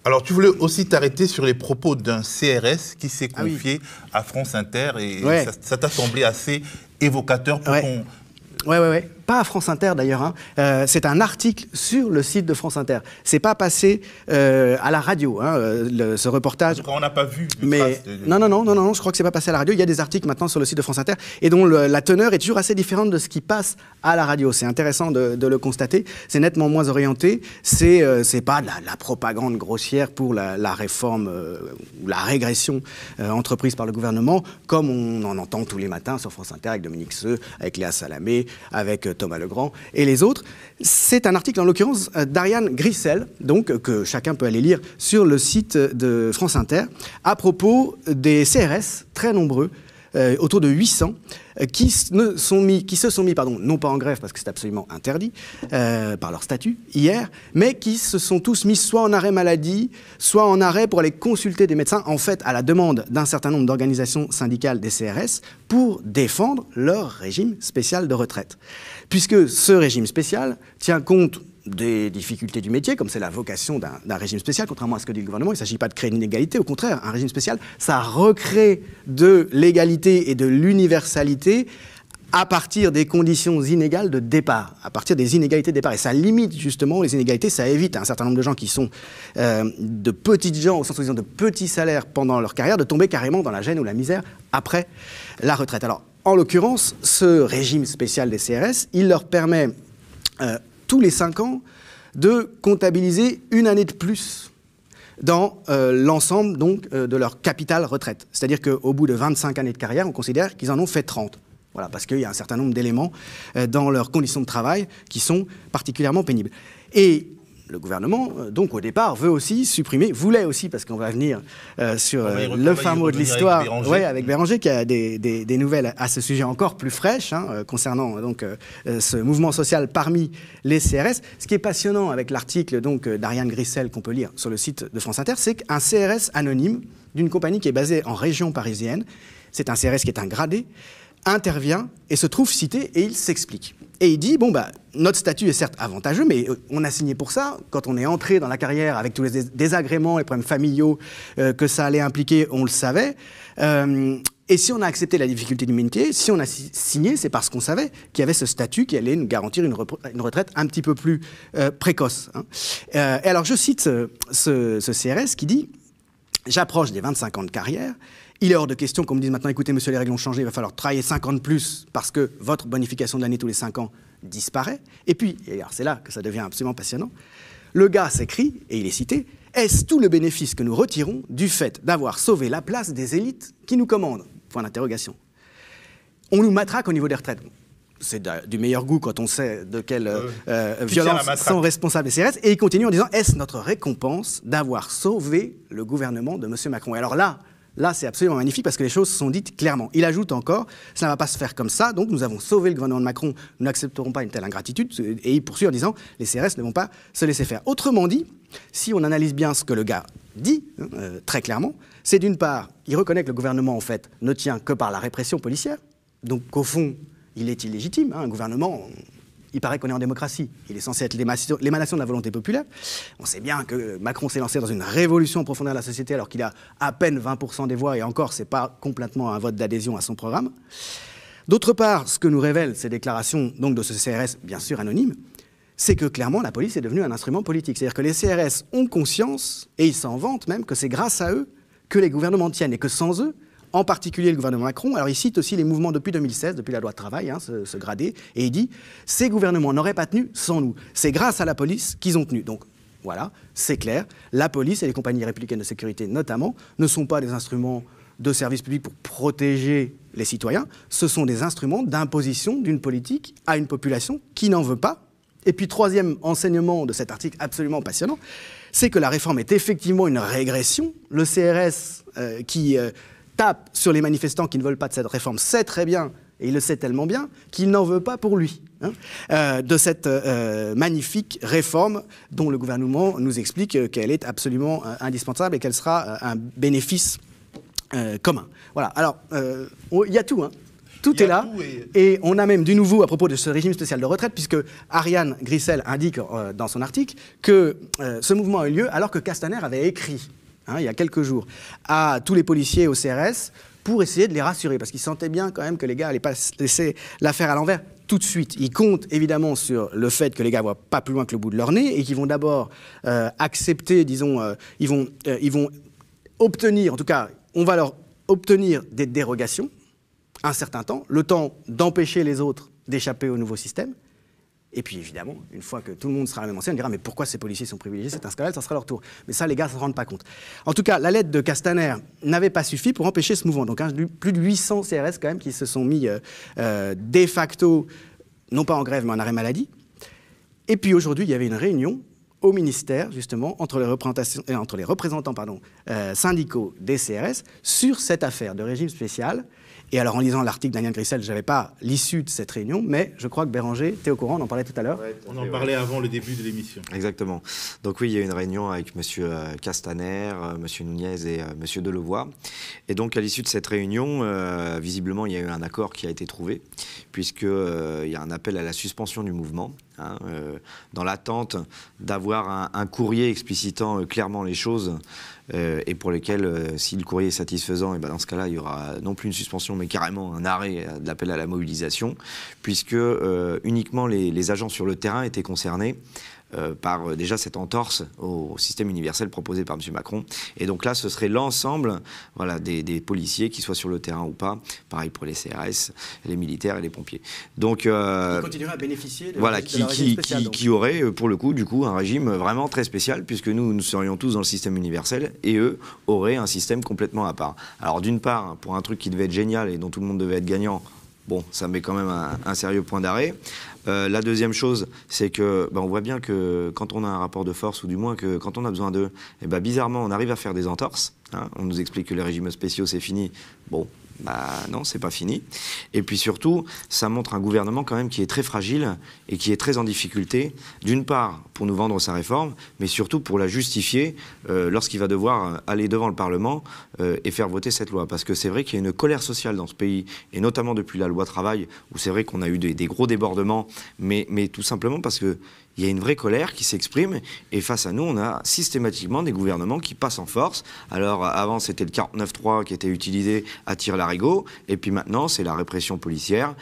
Alors, tu voulais aussi t'arrêter sur les propos d'un CRS qui s'est confié à France Inter et ça t'a semblé assez évocateur pour ton... Oui. Pas à France Inter d'ailleurs. Hein. C'est un article sur le site de France Inter. C'est pas passé à la radio, hein, ce reportage. En tout cas, on n'a pas vu. Mais non, je crois que c'est pas passé à la radio. Il y a des articles maintenant sur le site de France Inter et dont la teneur est toujours assez différente de ce qui passe à la radio. C'est intéressant de le constater. C'est nettement moins orienté. C'est pas de la propagande grossière pour la réforme ou la régression entreprise par le gouvernement, comme on en entend tous les matins sur France Inter avec Dominique Seux, avec Léa Salamé, avec Thomas Legrand et les autres. C'est un article, en l'occurrence, d'Ariane Grissel, donc, que chacun peut aller lire sur le site de France Inter, à propos des CRS, très nombreux, autour de 800, qui se sont mis, non pas en grève, parce que c'est absolument interdit par leur statut, hier, mais qui se sont tous mis soit en arrêt maladie, soit en arrêt pour aller consulter des médecins, en fait, à la demande d'un certain nombre d'organisations syndicales des CRS, pour défendre leur régime spécial de retraite. Puisque ce régime spécial tient compte des difficultés du métier, comme c'est la vocation d'un régime spécial, contrairement à ce que dit le gouvernement. Il ne s'agit pas de créer une inégalité, au contraire, un régime spécial, ça recrée de l'égalité et de l'universalité à partir des conditions inégales de départ, à partir des inégalités de départ. Et ça limite justement les inégalités, ça évite à un certain nombre de gens qui sont de petites gens, au sens où ils ont de petits salaires pendant leur carrière, de tomber carrément dans la gêne ou la misère après la retraite. Alors, en l'occurrence, ce régime spécial des CRS, il leur permet tous les 5 ans, de comptabiliser une année de plus dans l'ensemble donc, de leur capital retraite. C'est-à-dire qu'au bout de 25 années de carrière, on considère qu'ils en ont fait 30. Voilà, parce qu'il y a un certain nombre d'éléments dans leurs conditions de travail qui sont particulièrement pénibles. Et le gouvernement, donc au départ, voulait aussi, parce qu'on va venir sur le fin mot de l'histoire, avec Béranger, qui a des nouvelles à ce sujet encore plus fraîches, concernant donc, ce mouvement social parmi les CRS. Ce qui est passionnant avec l'article d'Ariane Grissel qu'on peut lire sur le site de France Inter, c'est qu'un CRS anonyme d'une compagnie qui est basée en région parisienne, c'est un CRS qui est un gradé, intervient et se trouve cité et il s'explique. Et il dit, notre statut est certes avantageux, mais on a signé pour ça. Quand on est entré dans la carrière avec tous les désagréments et problèmes familiaux que ça allait impliquer, on le savait. Et si on a accepté la difficulté du métier, si on a signé, c'est parce qu'on savait qu'il y avait ce statut qui allait nous garantir une retraite un petit peu plus précoce. Et alors je cite ce CRS qui dit « J'approche des 25 ans de carrière. Il est hors de question qu'on me dise maintenant, écoutez, monsieur, les règles ont changé, il va falloir travailler 5 ans de plus parce que votre bonification de l'année tous les 5 ans disparaît. » Et puis, et alors c'est là que ça devient absolument passionnant, le gars s'écrit, et il est cité, « Est-ce tout le bénéfice que nous retirons du fait d'avoir sauvé la place des élites qui nous commandent ?» Point d'interrogation. On nous matraque au niveau des retraites. C'est du meilleur goût quand on sait de quelle violence sont responsables les CRS. Et il continue en disant, est-ce notre récompense d'avoir sauvé le gouvernement de M. Macron? Et alors là, c'est absolument magnifique parce que les choses sont dites clairement. Il ajoute encore, ça ne va pas se faire comme ça, donc nous avons sauvé le gouvernement de Macron, nous n'accepterons pas une telle ingratitude. Et il poursuit en disant, les CRS ne vont pas se laisser faire. Autrement dit, si on analyse bien ce que le gars dit, très clairement, c'est d'une part, il reconnaît que le gouvernement, en fait, ne tient que par la répression policière. Donc, qu'au fond, il est illégitime. Un gouvernement, il paraît qu'on est en démocratie. Il est censé être l'émanation de la volonté populaire. On sait bien que Macron s'est lancé dans une révolution en profondeur de la société alors qu'il a à peine 20% des voix et encore, ce n'est pas complètement un vote d'adhésion à son programme. D'autre part, ce que nous révèlent ces déclarations donc, de ce CRS, bien sûr anonyme, c'est que clairement la police est devenue un instrument politique. C'est-à-dire que les CRS ont conscience, et ils s'en vantent même, que c'est grâce à eux que les gouvernements tiennent et que sans eux, en particulier le gouvernement Macron, alors il cite aussi les mouvements depuis 2016, depuis la loi de travail, ce gradé, et il dit « Ces gouvernements n'auraient pas tenu sans nous. C'est grâce à la police qu'ils ont tenu. » Donc voilà, c'est clair, la police et les compagnies républicaines de sécurité notamment ne sont pas des instruments de service public pour protéger les citoyens, ce sont des instruments d'imposition d'une politique à une population qui n'en veut pas. Et puis troisième enseignement de cet article absolument passionnant, c'est que la réforme est effectivement une régression. Le CRS qui tape sur les manifestants qui ne veulent pas de cette réforme sait très bien, et il le sait tellement bien, qu'il n'en veut pas pour lui, de cette magnifique réforme dont le gouvernement nous explique qu'elle est absolument indispensable et qu'elle sera un bénéfice commun. Voilà, alors, il y a tout, Tout est là. Et on a même du nouveau à propos de ce régime spécial de retraite, puisque Ariane Grissel indique dans son article que ce mouvement a eu lieu alors que Castaner avait écrit, il y a quelques jours, à tous les policiers au CRS pour essayer de les rassurer, parce qu'il sentait bien quand même que les gars n'allaient pas laisser l'affaire à l'envers tout de suite. Ils comptent évidemment sur le fait que les gars ne voient pas plus loin que le bout de leur nez et qu'ils vont d'abord accepter, disons, ils vont obtenir, en tout cas, on va leur obtenir des dérogations, un certain temps, le temps d'empêcher les autres d'échapper au nouveau système. Et puis évidemment, une fois que tout le monde sera à la même enseigne, on dira mais pourquoi ces policiers sont privilégiés, c'est un scandale, ça sera leur tour. Mais ça, les gars ne se rendent pas compte. En tout cas, la lettre de Castaner n'avait pas suffi pour empêcher ce mouvement. Donc plus de 800 CRS quand même qui se sont mis de facto, non pas en grève, mais en arrêt maladie. Et puis aujourd'hui, il y avait une réunion au ministère, justement, entre les représentants syndicaux des CRS sur cette affaire de régime spécial. Et alors, en lisant l'article d'Ariane Grissel, je n'avais pas l'issue de cette réunion, mais je crois que Béranger, tu es au courant, on en parlait tout à l'heure. Ouais, on en parlait avant le début de l'émission. Exactement. Donc oui, il y a eu une réunion avec M. Castaner, M. Nunez et M. Delevoye. Et donc, à l'issue de cette réunion, visiblement, il y a eu un accord qui a été trouvé, puisqu'il y a un appel à la suspension du mouvement, dans l'attente d'avoir un courrier explicitant clairement les choses, et pour lesquels, si le courrier est satisfaisant, et dans ce cas-là, il y aura non plus une suspension, mais carrément un arrêt de l'appel à la mobilisation, puisque uniquement les agents sur le terrain étaient concernés par déjà cette entorse au système universel proposé par M. Macron. Et donc là, ce serait l'ensemble des policiers, qui soient sur le terrain ou pas, pareil pour les CRS, les militaires et les pompiers. Donc, ils continueraient à bénéficier de qui auraient, pour le coup, un régime vraiment très spécial, puisque nous serions tous dans le système universel, et eux auraient un système complètement à part. Alors d'une part, pour un truc qui devait être génial et dont tout le monde devait être gagnant, bon, ça met quand même un sérieux point d'arrêt. La deuxième chose, c'est que on voit bien que quand on a un rapport de force, ou du moins que quand on a besoin d'eux, bizarrement, on arrive à faire des entorses. On nous explique que les régimes spéciaux, c'est fini. Bon, non, c'est pas fini. Et puis surtout, ça montre un gouvernement quand même qui est très fragile et qui est très en difficulté, d'une part pour nous vendre sa réforme, mais surtout pour la justifier lorsqu'il va devoir aller devant le Parlement et faire voter cette loi. Parce que c'est vrai qu'il y a une colère sociale dans ce pays, et notamment depuis la loi travail, où c'est vrai qu'on a eu des gros débordements, mais tout simplement parce que il y a une vraie colère qui s'exprime, et face à nous, on a systématiquement des gouvernements qui passent en force. Alors avant, c'était le 49.3 qui était utilisé à tire-larigot, et puis maintenant, c'est la répression policière.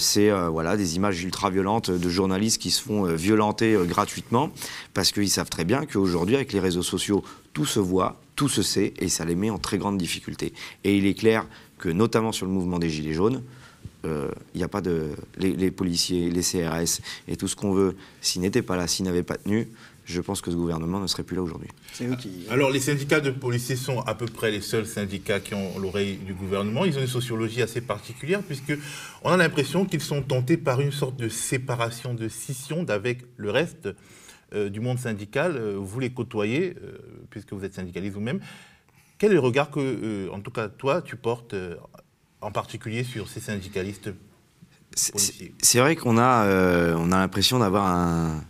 C'est des images ultra-violentes de journalistes qui se font violenter gratuitement, parce qu'ils savent très bien qu'aujourd'hui, avec les réseaux sociaux, tout se voit, tout se sait, et ça les met en très grande difficulté. Et il est clair que, notamment sur le mouvement des Gilets jaunes, il n'y a pas de... Les policiers, les CRS et tout ce qu'on veut, s'ils n'étaient pas là, s'ils n'avaient pas tenu, je pense que ce gouvernement ne serait plus là aujourd'hui. Alors, les syndicats de policiers sont à peu près les seuls syndicats qui ont l'oreille du gouvernement. Ils ont une sociologie assez particulière, puisqu'on a l'impression qu'ils sont tentés par une sorte de séparation, de scission d'avec le reste du monde syndical. Vous les côtoyez, puisque vous êtes syndicaliste vous-même. Quel est le regard que, en tout cas, toi, tu portes en particulier sur ces syndicalistes policiers? C'est vrai qu'on a l'impression d'avoir un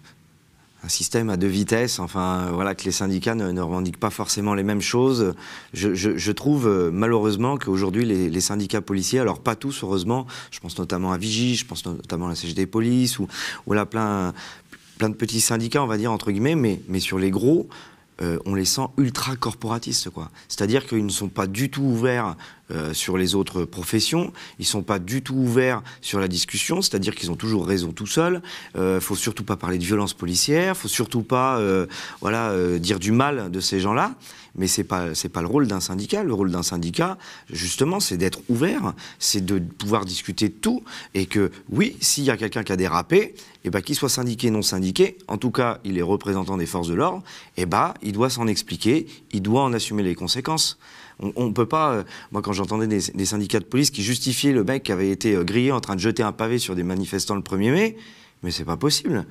système à deux vitesses, que les syndicats ne revendiquent pas forcément les mêmes choses. Je trouve malheureusement qu'aujourd'hui les syndicats policiers, alors pas tous heureusement, je pense notamment à Vigie, je pense notamment à la CGT Police, ou là plein de petits syndicats, on va dire entre guillemets, mais sur les gros, on les sent ultra corporatistes, quoi. C'est-à-dire qu'ils ne sont pas du tout ouverts sur les autres professions, ils ne sont pas du tout ouverts sur la discussion, c'est-à-dire qu'ils ont toujours raison tout seuls. Faut surtout pas parler de violence policière, faut surtout pas dire du mal de ces gens-là. Mais c'est pas le rôle d'un syndicat. Le rôle d'un syndicat, justement, c'est d'être ouvert, c'est de pouvoir discuter de tout, et que oui, s'il y a quelqu'un qui a dérapé, qu'il soit syndiqué, non syndiqué, en tout cas, il est représentant des forces de l'ordre, il doit s'en expliquer, il doit en assumer les conséquences. On ne peut pas... moi, quand j'entendais des syndicats de police qui justifiaient le mec qui avait été grillé en train de jeter un pavé sur des manifestants le 1er mai, mais c'est pas possible.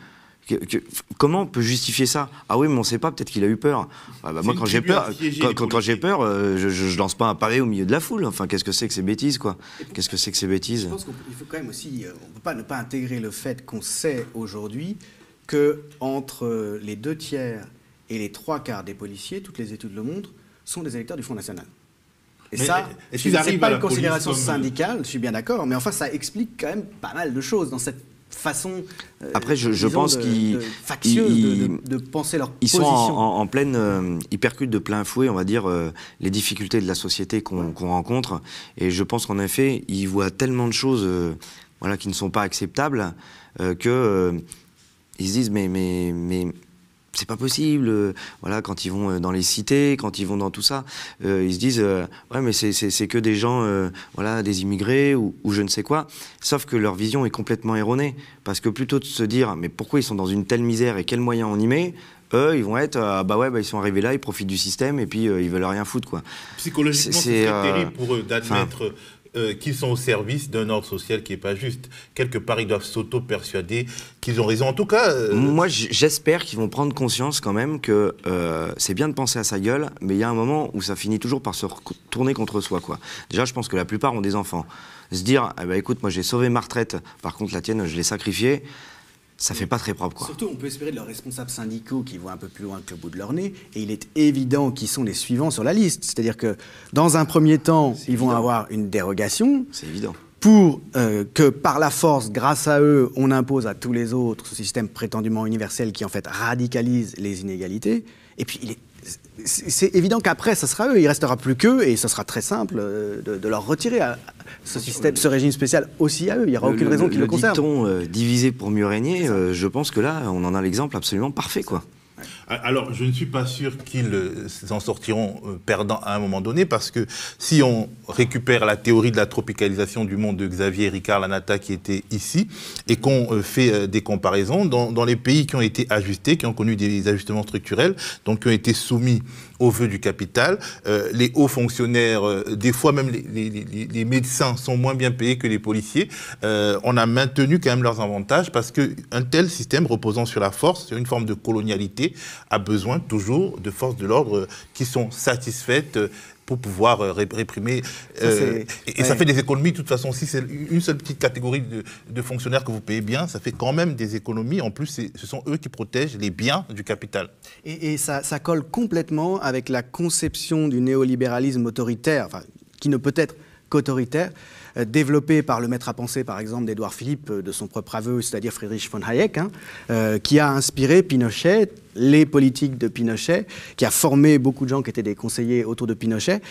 Comment on peut justifier ça? Ah oui, mais on ne sait pas, peut-être qu'il a eu peur. Moi, quand j'ai peur, je lance pas un pavé au milieu de la foule. Qu'est-ce que c'est que ces bêtises, quoi? Qu'est-ce que c'est que ces bêtises? Je pense qu'il faut quand même aussi... on ne peut pas ne pas intégrer le fait qu'on sait aujourd'hui qu'entre les 2/3 et les 3/4 des policiers, toutes les études le montrent, sont des électeurs du Front National. Et Mais ça, est-ce qu'ils c'est arrivent pas à la une considération police comme- syndicale, je suis bien d'accord, mais enfin ça explique quand même pas mal de choses dans cette façon Après, je disons, pense qu'ils factieuse ils- de penser leur ils sont position. en pleine... ils percutent de plein fouet, on va dire, les difficultés de la société qu'on rencontre. Et je pense qu'en effet, ils voient tellement de choses voilà, qui ne sont pas acceptables que ils se disent mais c'est pas possible. Voilà, quand ils vont dans les cités, quand ils vont dans tout ça, ils se disent ouais mais c'est que des gens, voilà, des immigrés ou je ne sais quoi. Sauf que leur vision est complètement erronée, parce que plutôt de se dire mais pourquoi ils sont dans une telle misère et quels moyens on y met, eux ils vont être ils sont arrivés là, ils profitent du système et puis ils veulent rien foutre quoi. Psychologiquement, C'est- c'est c'est, terrible pour eux d'admettre qu'ils sont au service d'un ordre social qui n'est pas juste. Quelque part, ils doivent s'auto-persuader qu'ils ont raison. En tout cas... Moi, j'espère qu'ils vont prendre conscience quand même que c'est bien de penser à sa gueule, mais il y a un moment où ça finit toujours par se retourner contre soi, quoi. Déjà, je pense que la plupart ont des enfants. Se dire, eh ben, écoute, moi j'ai sauvé ma retraite, par contre la tienne, je l'ai sacrifiée, ça fait pas très propre, quoi. Surtout, on peut espérer de leurs responsables syndicaux qui vont un peu plus loin que le bout de leur nez, et il est évident qu'ils sont les suivants sur la liste. C'est-à-dire que, dans un premier temps, ils vont avoir une dérogation C'est évident. pour que, par la force, grâce à eux, on impose à tous les autres ce système prétendument universel qui, en fait, radicalise les inégalités. Et puis, c'est évident qu'après, ça sera eux, il restera plus qu'eux, et ce sera très simple de leur retirer ce système, ce régime spécial aussi à eux. Il n'y aura aucune raison qu'ils le conservent. Le dicton diviser pour mieux régner, je pense que là, on en a l'exemple absolument parfait, quoi. Alors, je ne suis pas sûr qu'ils en sortiront perdants à un moment donné, parce que si on récupère la théorie de la tropicalisation du monde de Xavier Ricard Lanata qui était ici, et qu'on fait des comparaisons, dans les pays qui ont été ajustés, qui ont connu des ajustements structurels, donc qui ont été soumis au vœu du capital, les hauts fonctionnaires, des fois même les médecins sont moins bien payés que les policiers. On a maintenu quand même leurs avantages, parce qu'un tel système reposant sur la force, sur une forme de colonialité, a besoin toujours de forces de l'ordre qui sont satisfaites pour pouvoir réprimer. Ça fait des économies, de toute façon. Si c'est une seule petite catégorie de fonctionnaires que vous payez bien, ça fait quand même des économies. En plus, ce sont eux qui protègent les biens du capital. Et ça colle complètement avec la conception du néolibéralisme autoritaire, enfin, qui ne peut être qu'autoritaire, développé par le maître à penser, par exemple, d'Édouard Philippe, de son propre aveu, c'est-à-dire Friedrich von Hayek, qui a inspiré Pinochet, les politiques de Pinochet, qui a formé beaucoup de gens qui étaient des conseillers autour de Pinochet.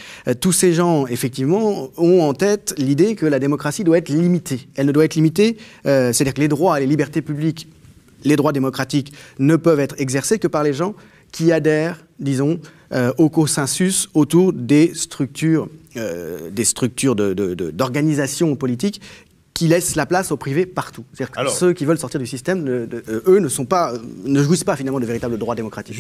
Tous ces gens, effectivement, ont en tête l'idée que la démocratie doit être limitée. Elle ne doit être limitée, c'est-à-dire que les droits et les libertés publiques, les droits démocratiques, ne peuvent être exercés que par les gens qui adhèrent, disons, au consensus autour des structures d'organisation politique qui laissent la place au privé partout. C'est-à-dire que ceux qui veulent sortir du système, eux, ne jouissent pas finalement de véritables droits démocratiques.